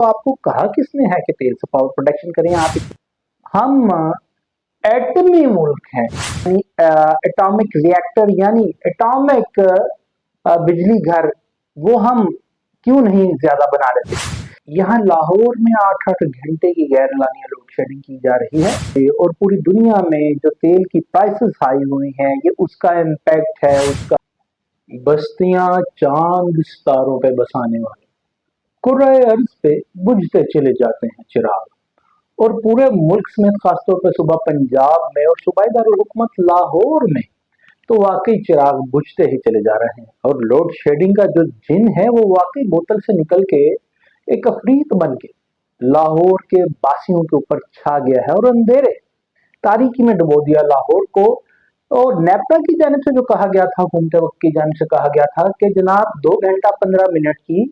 तो आपको कहा किसने है कि तेल से पावर प्रोडक्शन करें आप? हम एटमी मुल्क हैं, एटॉमिक रिएक्टर यानी एटॉमिक बिजली घर, वो हम क्यों नहीं ज्यादा बना लेते? यहाँ लाहौर में 8-8 घंटे की गैर लानिया लोड शेडिंग की जा रही है और पूरी दुनिया में जो तेल की प्राइसेस हाई हुई हैं, ये उसका इम्पैक्ट है। उसका बस्तियां चांद सितारों पे बसाने वाले कुर्राए अर्ज पे बुझते चले जाते हैं चिराग, और पूरे मुल्क समेत खासतौर पर सुबह पंजाब में और सूबाई दारुल हुकूमत लाहौर में तो वाकई चिराग बुझते ही चले जा रहे हैं। और लोड शेडिंग का जो जिन है वो वाकई बोतल से निकल के एक अफरीत बन के लाहौर के बासियों के ऊपर छा गया है और अंधेरे तारीकी में डुबो दिया लाहौर को। और नेपरा की जानिब से जो कहा गया था, हुकूमत वक्त की जानिब से कहा गया था कि जनाब 2 घंटा 15 मिनट की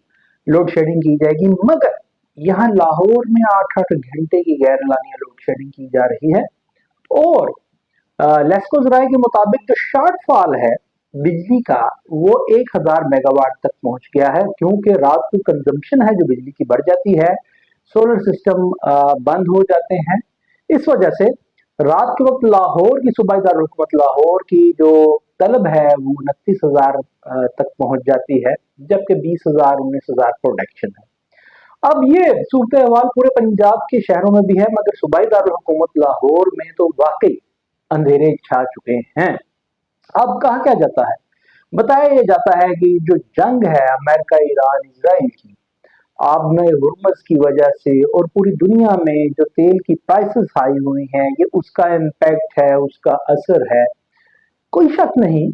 लोड शेडिंग की जाएगी, मगर यहाँ लाहौर में 8-8 घंटे की गैर लानिया लोड शेडिंग की जा रही है। और लेस्को ज़राए के मुताबिक जो शॉर्टफॉल है बिजली का वो 1000 मेगावाट तक पहुंच गया है, क्योंकि रात को कंजम्पशन है जो बिजली की बढ़ जाती है, सोलर सिस्टम बंद हो जाते हैं। इस वजह से रात के वक्त लाहौर की सूबाई दारुल हुकूमत लाहौर की जो तलब है वो 29,000 तक पहुंच जाती है, जबकि 20,000 19,000 प्रोडक्शन है। अब ये सूरत अहवाल पूरे पंजाब के शहरों में भी है, मगर सूबाई दारुल हुकूमत लाहौर में तो वाकई अंधेरे छा चुके हैं। अब कहा क्या जाता है, बताया यह जाता है कि जो जंग है अमेरिका ईरान इसराइल की आबमे हुर्मस की वजह से और पूरी दुनिया में जो तेल की प्राइसेस हाई हुई हैं, ये उसका इम्पैक्ट है, उसका असर है। कोई शक नहीं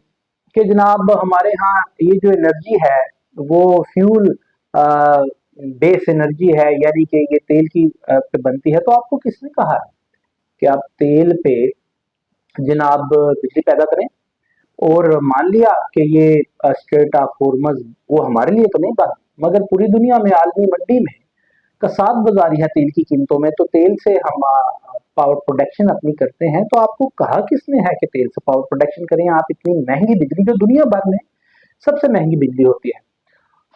कि जनाब हमारे यहाँ ये जो एनर्जी है वो फ्यूल बेस एनर्जी है, यानी कि ये तेल की पे बनती है। तो आपको किसने कहा है कि आप तेल पे जनाब बिजली पैदा करें? और मान लिया कि ये स्ट्रेट ऑफ हॉर्मज़ वो हमारे लिए तो नहीं बना, मगर पूरी दुनिया में आलमी मंडी में कसाद बाजारी है तेल की कीमतों में, तो तेल से हम पावर प्रोडक्शन अपनी करते हैं। तो आपको कहा किसने है कि तेल से पावर प्रोडक्शन करें आप? इतनी महंगी बिजली जो दुनिया भर में सबसे महंगी बिजली होती है,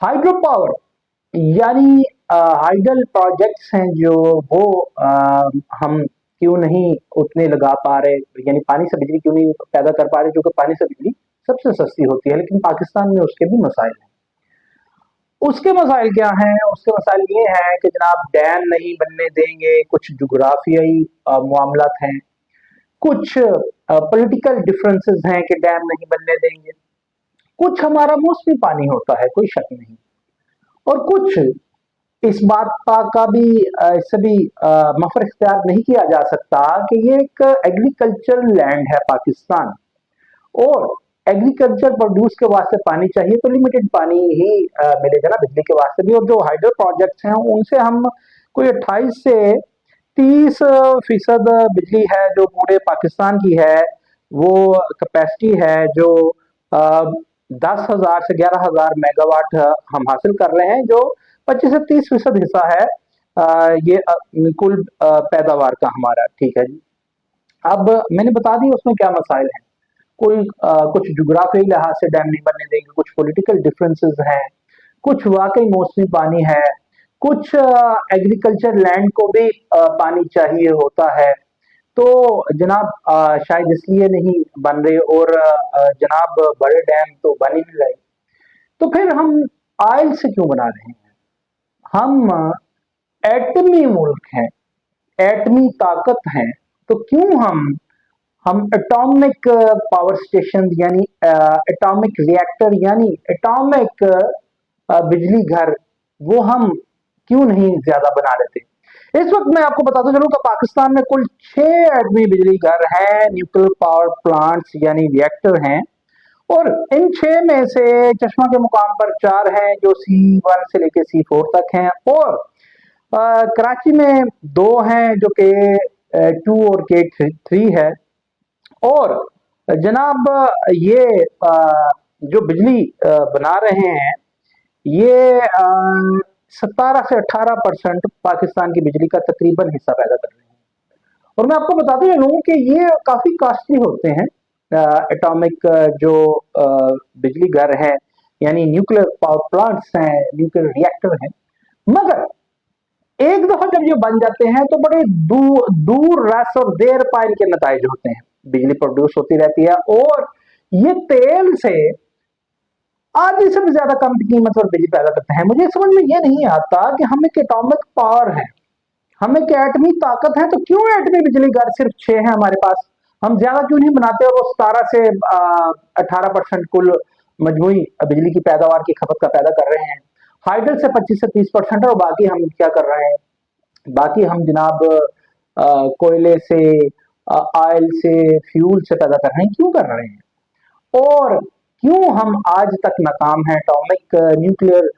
हाइड्रो पावर यानी हाइडल प्रोजेक्ट्स हैं जो वो हम क्यों नहीं उतने लगा पा रहे, यानी पानी से बिजली क्यों नहीं पैदा कर पा रहे, जो कि पानी से बिजली सबसे सस्ती होती है। लेकिन पाकिस्तान में उसके भी मसाइल हैं। उसके मसाइल क्या हैं? उसके मसाइल ये हैं कि जनाब डैम नहीं बनने देंगे, कुछ जुग्राफियाई मामलात हैं, कुछ पॉलिटिकल डिफरेंसेस हैं कि डैम नहीं बनने देंगे, कुछ हमारा मौसमी पानी होता है, कोई शक नहीं, और कुछ इस बात का भी इससे भी मफर इख्तियार नहीं किया जा सकता कि ये एक एग्रीकल्चर लैंड है पाकिस्तान, और एग्रीकल्चर प्रोड्यूस के वास्ते पानी चाहिए तो लिमिटेड पानी ही मिलेगा ना बिजली के वास्ते भी। और जो हाइडल प्रोजेक्ट्स हैं उनसे हम कोई 28 से 30% बिजली है जो पूरे पाकिस्तान की है, वो कैपेसिटी है जो 10,000 से 11,000 मेगावाट हम हासिल कर रहे हैं, जो 25 से 30% हिस्सा है ये कुल पैदावार का हमारा। ठीक है जी। अब मैंने बता दी उसमें क्या मसाइल हैं, कोई कुछ जुग्राफी लिहाज से डैम नहीं बनने देंगे, कुछ पॉलिटिकल डिफरेंसेस हैं, कुछ वाकई मौसमी पानी है, कुछ एग्रीकल्चर लैंड को भी पानी चाहिए होता है, तो जनाब शायद इसलिए नहीं बन रहे, और जनाब बड़े डैम तो बन ही नहीं रहे। तो फिर हम ऑयल से क्यों बना रहे हैं? हम एटमी मुल्क हैं, एटमी ताकत हैं, तो क्यों हम एटॉमिक पावर स्टेशन यानी एटॉमिक रिएक्टर यानी एटॉमिक बिजली घर वो हम क्यों नहीं ज्यादा बना लेते? इस वक्त मैं आपको बताता चलूं कि पाकिस्तान में कुल 6 एटमी बिजली घर हैं, न्यूक्लियर पावर प्लांट्स यानी रिएक्टर हैं, और इन 6 में से चश्मा के मुकाम पर 4 हैं जो C1 से लेकर C4 तक हैं, और कराची में 2 हैं जो कि K2 और K3 है। और जनाब ये जो बिजली बना रहे हैं ये 17 से 18% पाकिस्तान की बिजली का तकरीबन हिस्सा पैदा कर रहे हैं। और मैं आपको बताते चलूं कि ये काफी कॉस्टली होते हैं एटॉमिक जो बिजली घर है, यानी न्यूक्लियर पावर प्लांट्स हैं, न्यूक्लियर रिएक्टर हैं, मगर एक दफा जब ये बन जाते हैं तो बड़े दूर रस और देर पा इनके नताइज होते हैं। बिजली प्रोड्यूस होती रहती है और ये तेल से आधी से भी ज्यादा कम कीमत पर बिजली पैदा करते हैं। मुझे समझ में ये नहीं आता कि हम एक एटॉमिक पावर है, हम एक एटमी ताकत है, तो क्यों एटमी बिजली घर सिर्फ 6 है हमारे पास? हम ज्यादा क्यों नहीं बनाते और वो 17 से 18% कुल मजमूई बिजली की पैदावार की खपत का पैदा कर रहे हैं। हाइडल से 25 से 30% और बाकी हम क्या कर रहे हैं? बाकी हम जनाब कोयले से, ऑयल से, फ्यूल से पैदा कर रहे हैं। क्यों कर रहे हैं? और क्यों हम आज तक नाकाम हैं एटॉमिक न्यूक्लियर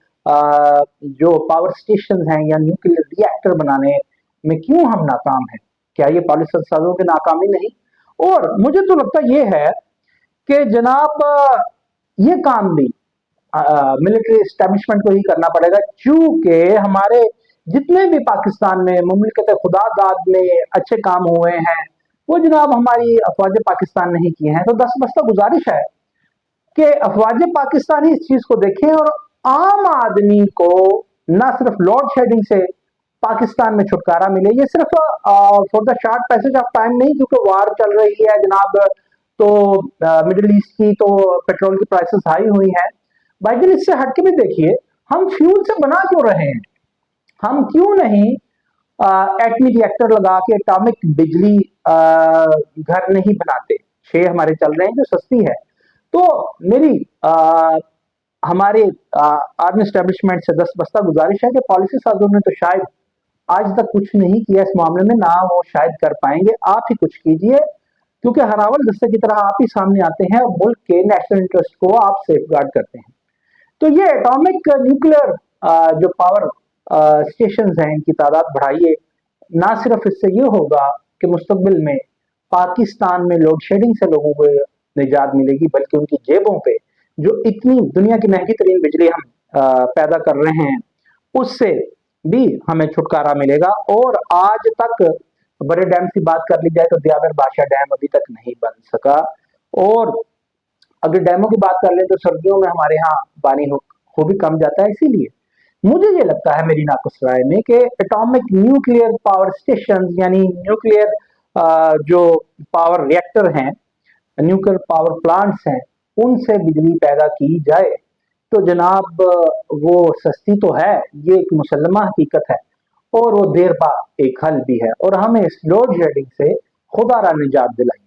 जो पावर स्टेशन हैं या न्यूक्लियर रिएक्टर बनाने में, क्यों हम नाकाम हैं? क्या ये पॉलिसी संसाधनों की नाकामी नहीं? और मुझे तो लगता ये है कि जनाब ये काम भी मिलिट्री एस्टेब्लिशमेंट को ही करना पड़ेगा, चूंकि हमारे जितने भी पाकिस्तान में मुमलिकत खुदा दाद में अच्छे काम हुए हैं वो जनाब हमारी अफवाज पाकिस्तान नहीं किए हैं। तो दस बस्ता गुजारिश है कि अफवाज पाकिस्तानी इस चीज को देखें और आम आदमी को न सिर्फ लोड शेडिंग से पाकिस्तान में छुटकारा मिले, ये सिर्फ for the short passage of time नहीं, क्योंकि वार चल रही है जनाब, तो मिडिल ईस्ट की तो पेट्रोल की प्राइसेस हाई हुई हैं। भाईजान इससे हटके भी देखिए, हम फ्यूल से बना क्यों रहे हैं? हम क्यों नहीं एटमी रिएक्टर लगा के एटॉमिक बिजली घर नहीं बनाते? 6 हमारे चल रहे हैं जो सस्ती है। तो मेरी हमारे आर्मी एस्टेब्लिशमेंट से 10 बस्ता गुजारिश है कि पॉलिसी साजों ने तो शायद आज तक कुछ नहीं किया इस मामले में, ना वो शायद कर पाएंगे। आप ही कुछ कीजिए, क्योंकि हरावल दस्ते की तरह आप ही सामने आते हैं और मुल्क के नेशनल इंटरेस्ट को आप सेफ गार्ड करते हैं। तो ये एटॉमिक न्यूक्लियर जो पावर स्टेशन हैं इनकी तादाद बढ़ाइए। ना सिर्फ इससे ये होगा कि मुस्तकबिल में पाकिस्तान में लोड शेडिंग से लोगों को निजात मिलेगी, बल्कि उनकी जेबों पे जो इतनी दुनिया की महंगी तरीन बिजली हम पैदा कर रहे हैं उससे भी हमें छुटकारा मिलेगा। और आज तक बड़े डैम की बात कर ली जाए तो दियाबर बादशाह डैम अभी तक नहीं बन सका, और अगर डैमों की बात कर ले तो सर्दियों में हमारे यहाँ पानी हो भी कम जाता है। इसीलिए मुझे ये लगता है मेरी नाकुस राय में कि एटॉमिक न्यूक्लियर पावर स्टेशन यानी न्यूक्लियर जो पावर रिएक्टर हैं, न्यूक्लियर पावर प्लांट्स हैं, उनसे बिजली पैदा की जाए तो जनाब वो सस्ती तो है, ये एक मुसल्लमा हकीकत है, और वो देर बाद एक हल भी है, और हमें इस लोड शेडिंग से खुदा रा निजात दिलाई।